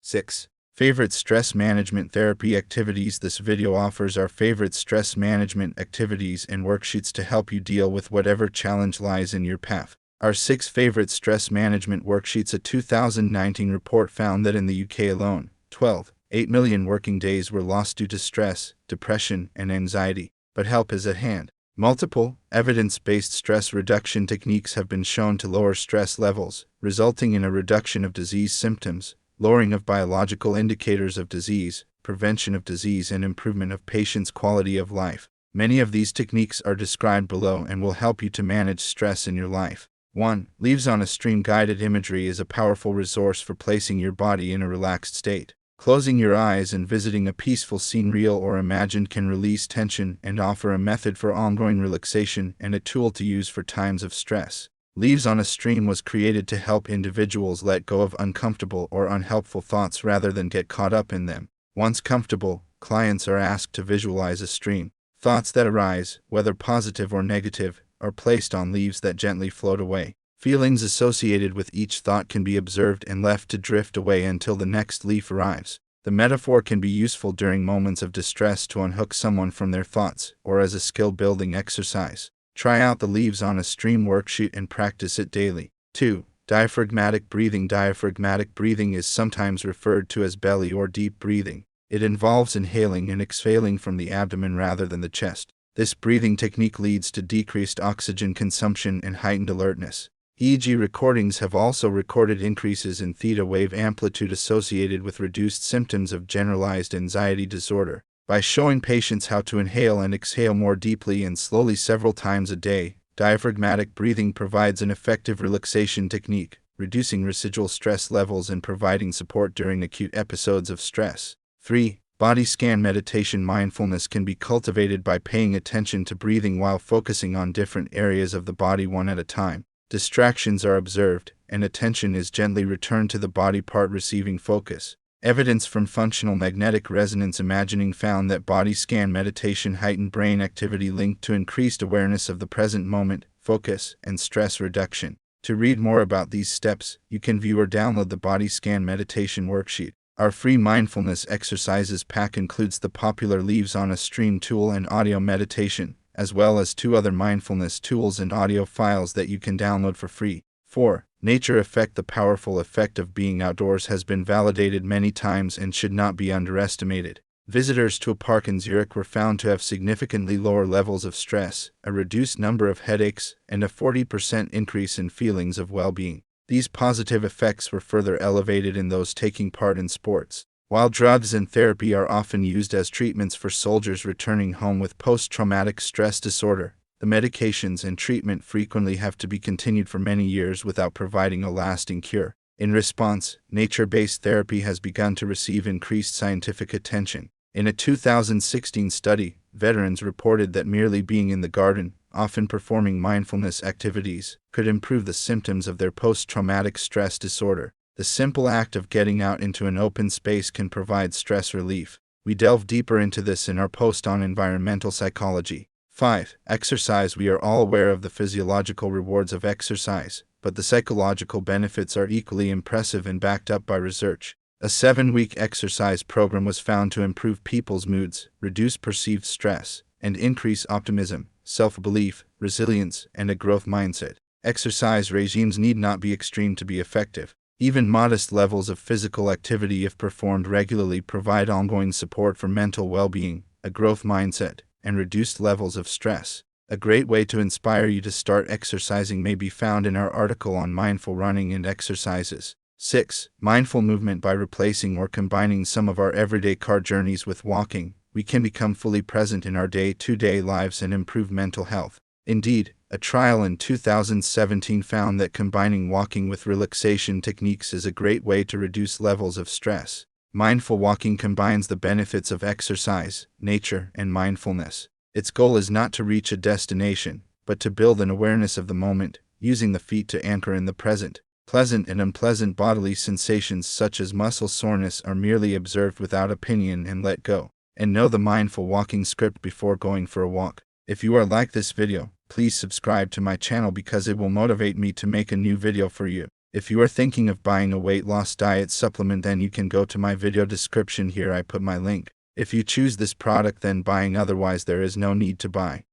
6. Favorite stress management therapy activities. This video offers our favorite stress management activities and worksheets to help you deal with whatever challenge lies in your path. Our 6 favorite stress management worksheets. A 2019 report found that in the UK alone, 8 million working days were lost due to stress, depression, and anxiety. But help is at hand. Multiple, evidence-based stress reduction techniques have been shown to lower stress levels, resulting in a reduction of disease symptoms, lowering of biological indicators of disease, prevention of disease, and improvement of patients' quality of life. Many of these techniques are described below and will help you to manage stress in your life. 1. Leaves on a Stream. Guided imagery is a powerful resource for placing your body in a relaxed state. Closing your eyes and visiting a peaceful scene, real or imagined, can release tension and offer a method for ongoing relaxation and a tool to use for times of stress. Leaves on a Stream was created to help individuals let go of uncomfortable or unhelpful thoughts rather than get caught up in them. Once comfortable, clients are asked to visualize a stream. Thoughts that arise, whether positive or negative, are placed on leaves that gently float away. Feelings associated with each thought can be observed and left to drift away until the next leaf arrives. The metaphor can be useful during moments of distress to unhook someone from their thoughts, or as a skill-building exercise. Try out the Leaves on a Stream worksheet and practice it daily. 2. Diaphragmatic breathing. Diaphragmatic breathing is sometimes referred to as belly or deep breathing. It involves inhaling and exhaling from the abdomen rather than the chest. This breathing technique leads to decreased oxygen consumption and heightened alertness. EEG recordings have also recorded increases in theta wave amplitude associated with reduced symptoms of generalized anxiety disorder. By showing patients how to inhale and exhale more deeply and slowly several times a day, diaphragmatic breathing provides an effective relaxation technique, reducing residual stress levels and providing support during acute episodes of stress. 3. Body scan meditation. Mindfulness can be cultivated by paying attention to breathing while focusing on different areas of the body one at a time. Distractions are observed, and attention is gently returned to the body part receiving focus. Evidence from functional magnetic resonance imaging found that body scan meditation heightened brain activity linked to increased awareness of the present moment, focus, and stress reduction. To read more about these steps, you can view or download the Body Scan Meditation worksheet. Our free mindfulness exercises pack includes the popular Leaves on a Stream tool and audio meditation, as well as 2 other mindfulness tools and audio files that you can download for free. 4. Nature effect. The powerful effect of being outdoors has been validated many times and should not be underestimated. Visitors to a park in Zurich were found to have significantly lower levels of stress, a reduced number of headaches, and a 40% increase in feelings of well-being. These positive effects were further elevated in those taking part in sports. While drugs and therapy are often used as treatments for soldiers returning home with post-traumatic stress disorder, the medications and treatment frequently have to be continued for many years without providing a lasting cure. In response, nature-based therapy has begun to receive increased scientific attention. In a 2016 study, veterans reported that merely being in the garden, often performing mindfulness activities, could improve the symptoms of their post-traumatic stress disorder. The simple act of getting out into an open space can provide stress relief. We delve deeper into this in our post on environmental psychology. 5. Exercise. We are all aware of the physiological rewards of exercise, but the psychological benefits are equally impressive and backed up by research. A 7-week exercise program was found to improve people's moods, reduce perceived stress, and increase optimism, self-belief, resilience, and a growth mindset. Exercise regimes need not be extreme to be effective. Even modest levels of physical activity, if performed regularly, provide ongoing support for mental well-being, a growth mindset, and reduced levels of stress. A great way to inspire you to start exercising may be found in our article on mindful running and exercises. 6. Mindful movement. By replacing or combining some of our everyday car journeys with walking, we can become fully present in our day-to-day lives and improve mental health. Indeed, a trial in 2017 found that combining walking with relaxation techniques is a great way to reduce levels of stress. Mindful walking combines the benefits of exercise, nature, and mindfulness. Its goal is not to reach a destination, but to build an awareness of the moment, using the feet to anchor in the present. Pleasant and unpleasant bodily sensations such as muscle soreness are merely observed without opinion and let go. And know the mindful walking script before going for a walk. If you are like this video, please subscribe to my channel because it will motivate me to make a new video for you. If you are thinking of buying a weight loss diet supplement, then you can go to my video description here. I put my link. If you choose this product, then buying, otherwise there is no need to buy.